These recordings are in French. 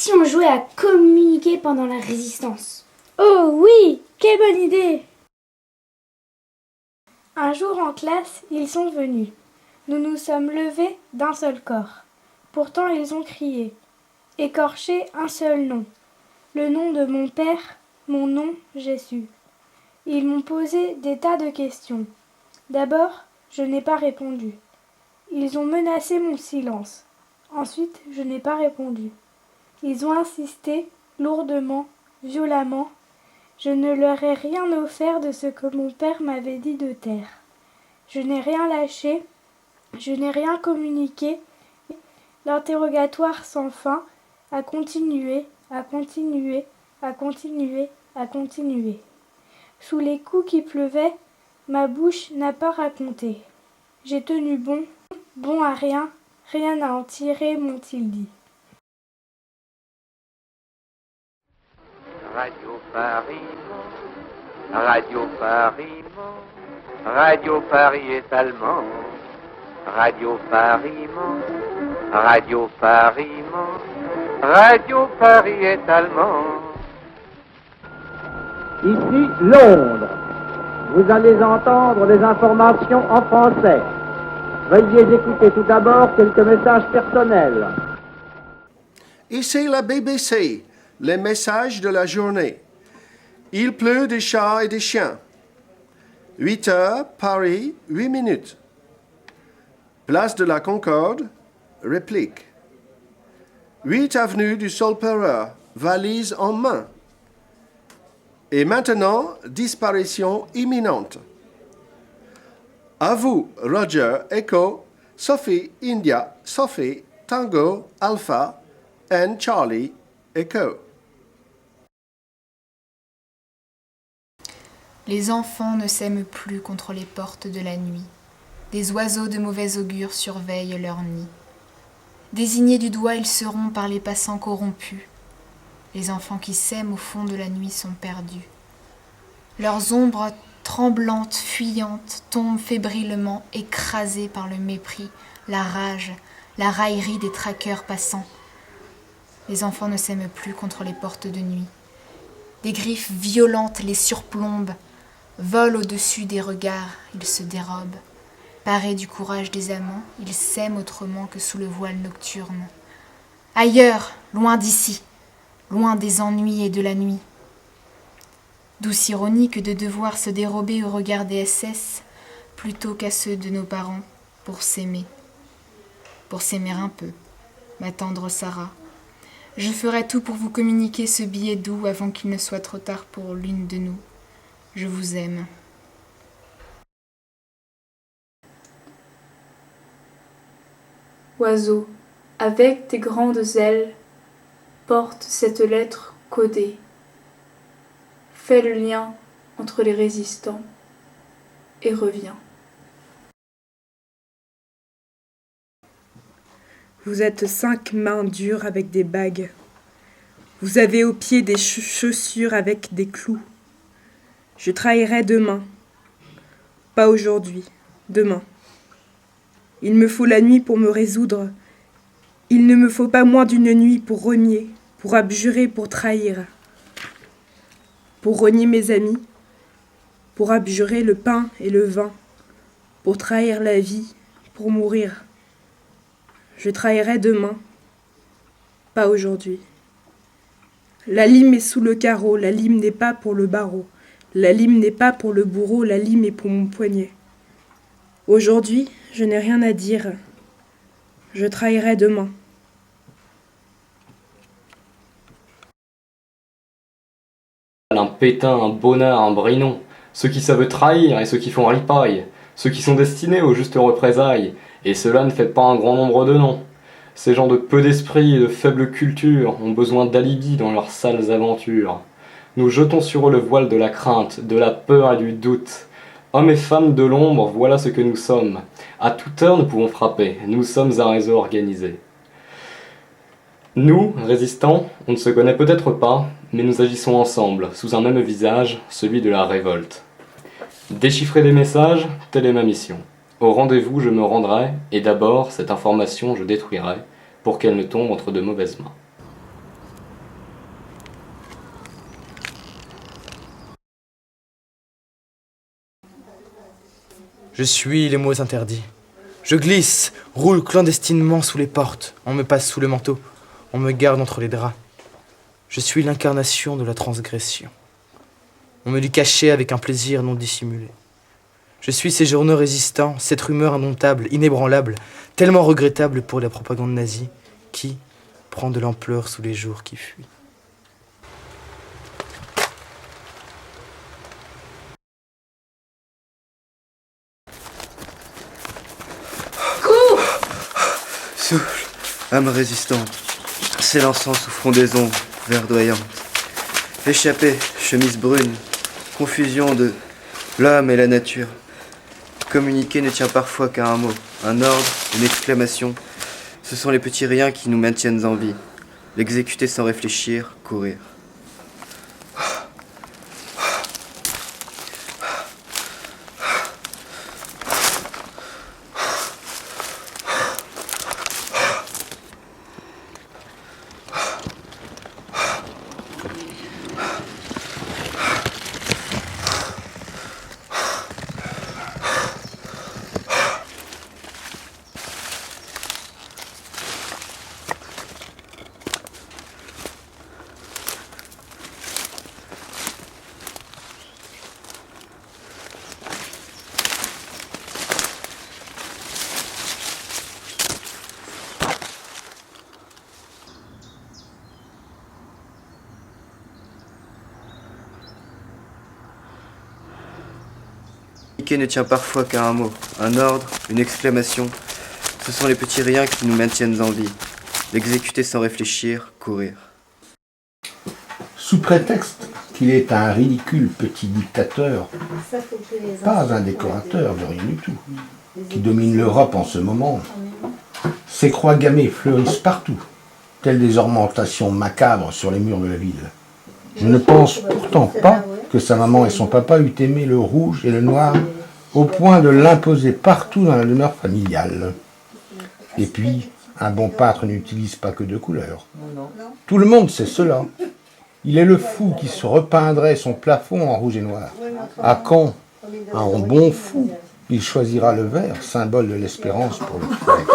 si on jouait à communiquer pendant la résistance? Oh oui, quelle bonne idée! Un jour en classe, ils sont venus. Nous nous sommes levés d'un seul corps. Pourtant ils ont crié, écorché un seul nom. Le nom de mon père, mon nom, j'ai su. Ils m'ont posé des tas de questions. D'abord, je n'ai pas répondu. Ils ont menacé mon silence. Ensuite, je n'ai pas répondu. Ils ont insisté, lourdement, violemment. Je ne leur ai rien offert de ce que mon père m'avait dit de taire. Je n'ai rien lâché, je n'ai rien communiqué. L'interrogatoire sans fin a continué, a continué, a continué, a continué. Sous les coups qui pleuvaient, ma bouche n'a pas raconté. J'ai tenu bon, bon à rien, rien à en tirer, m'ont-ils dit. Radio Paris, Radio Paris, Radio Paris est allemand. Radio Paris, Radio Paris, Radio Paris est allemand. Ici Londres. Vous allez entendre des informations en français. Veuillez écouter tout d'abord quelques messages personnels. Ici la BBC, les messages de la journée. Il pleut des chats et des chiens. 8 heures, Paris, 8 minutes. Place de la Concorde, réplique. 8 avenue du Solperer, valise en main. Et maintenant, disparition imminente. À vous, Roger, Echo, Sophie, India, Sophie, Tango, Alpha, and Charlie, Echo. Les enfants ne s'aiment plus contre les portes de la nuit. Des oiseaux de mauvais augure surveillent leur nid. Désignés du doigt, ils seront par les passants corrompus. Les enfants qui s'aiment au fond de la nuit sont perdus. Leurs ombres tremblantes, fuyantes, tombent fébrilement, écrasées par le mépris, la rage, la raillerie des traqueurs passants. Les enfants ne s'aiment plus contre les portes de nuit. Des griffes violentes les surplombent, volent au-dessus des regards, ils se dérobent. Parés du courage des amants, ils s'aiment autrement que sous le voile nocturne. Ailleurs, loin d'ici, loin des ennuis et de la nuit. Douce ironie que de devoir se dérober au regard des SS plutôt qu'à ceux de nos parents pour s'aimer. Pour s'aimer un peu, ma tendre Sarah. Je ferai tout pour vous communiquer ce billet doux avant qu'il ne soit trop tard pour l'une de nous. Je vous aime. Oiseau, avec tes grandes ailes, porte cette lettre codée. Fais le lien entre les résistants et reviens. Vous êtes 5 mains dures avec des bagues. Vous avez aux pieds des chaussures avec des clous. Je trahirai demain. Pas aujourd'hui, demain. Il me faut la nuit pour me résoudre. Il ne me faut pas moins d'une nuit pour renier, pour abjurer, pour trahir. Pour renier mes amis, pour abjurer le pain et le vin, pour trahir la vie, pour mourir. Je trahirai demain, pas aujourd'hui. La lime est sous le carreau, la lime n'est pas pour le barreau. La lime n'est pas pour le bourreau, la lime est pour mon poignet. Aujourd'hui, je n'ai rien à dire. Je trahirai demain. Un pétain, un bonnard, un brinon, ceux qui savent trahir et ceux qui font ripaille, ceux qui sont destinés aux justes représailles, et cela ne fait pas un grand nombre de noms. Ces gens de peu d'esprit et de faible culture ont besoin d'alibi dans leurs sales aventures. Nous jetons sur eux le voile de la crainte, de la peur et du doute. Hommes et femmes de l'ombre, voilà ce que nous sommes. À toute heure nous pouvons frapper, nous sommes un réseau organisé. Nous, résistants, on ne se connaît peut-être pas, mais nous agissons ensemble, sous un même visage, celui de la révolte. Déchiffrer des messages, telle est ma mission. Au rendez-vous, je me rendrai, et d'abord, cette information je détruirai, pour qu'elle ne tombe entre de mauvaises mains. Je suis les mots interdits. Je glisse, roule clandestinement sous les portes. On me passe sous le manteau. On me garde entre les draps. Je suis l'incarnation de la transgression. On me l'eût caché avec un plaisir non dissimulé. Je suis ces journaux résistants, cette rumeur indomptable, inébranlable, tellement regrettable pour la propagande nazie, qui prend de l'ampleur sous les jours qui fuient. Souffle, âme résistante, s'élançant sous frondaison verdoyante. Échappée, chemise brune, confusion de l'homme et la nature. Communiquer ne tient parfois qu'à un mot, un ordre, une exclamation. Ce sont les petits riens qui nous maintiennent en vie. L'exécuter sans réfléchir, courir. Ne tient parfois qu'à un mot, un ordre, une exclamation. Ce sont les petits riens qui nous maintiennent en vie. L'exécuter sans réfléchir, courir. Sous prétexte qu'il est un ridicule petit dictateur, pas un décorateur de rien du tout, qui domine l'Europe en ce moment, ces croix gammées fleurissent partout, telles des ornementations macabres sur les murs de la ville. Je ne pense pourtant pas que sa maman et son papa eût aimé le rouge et le noir au point de l'imposer partout dans la demeure familiale. Et puis, un bon peintre n'utilise pas que deux couleurs. Tout le monde sait cela. Il est le fou qui se repeindrait son plafond en rouge et noir. À quand un bon fou, il choisira le vert, symbole de l'espérance pour le faire.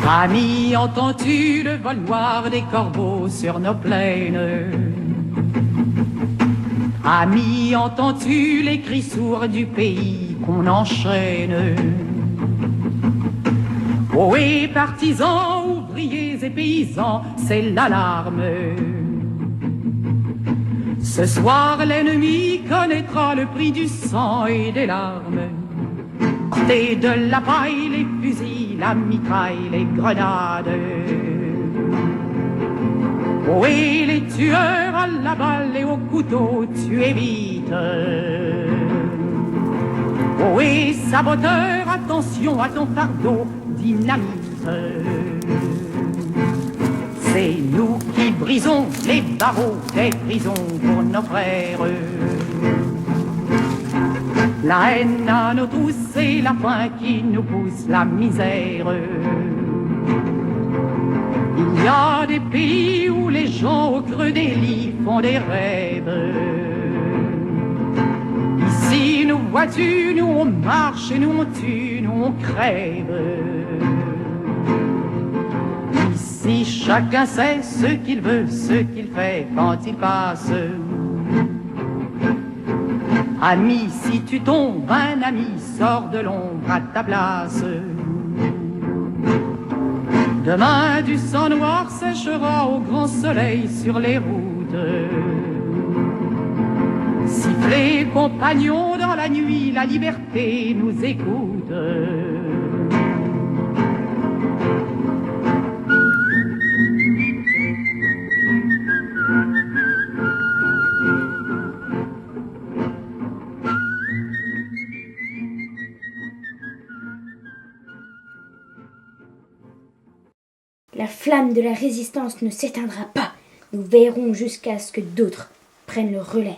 Ami, entends-tu le vol noir des corbeaux sur nos plaines? Ami, entends-tu les cris sourds du pays qu'on enchaîne? Ohé, partisans, ouvriers et paysans, c'est l'alarme. Ce soir, l'ennemi connaîtra le prix du sang et des larmes. Portez de la paille, les fusils, la mitraille, les grenades. Oh, et les tueurs à la balle et au couteau, tu évites. Oh, et saboteur, attention à ton fardeau, dynamite. C'est nous qui brisons les barreaux des prisons pour nos frères. La haine à nos trousses et la faim qui nous pousse la misère. Il y a des pays où les gens au creux des lits font des rêves. Ici nous vois-tu, nous on marche et nous on tue, nous on crève. Ici chacun sait ce qu'il veut, ce qu'il fait quand il passe. Ami, si tu tombes, un ami sort de l'ombre à ta place. Demain, du sang noir séchera au grand soleil sur les routes. Sifflez, compagnons, dans la nuit, la liberté nous écoute. flamme de la résistance ne s'éteindra pas. Nous veillerons jusqu'à ce que d'autres prennent le relais.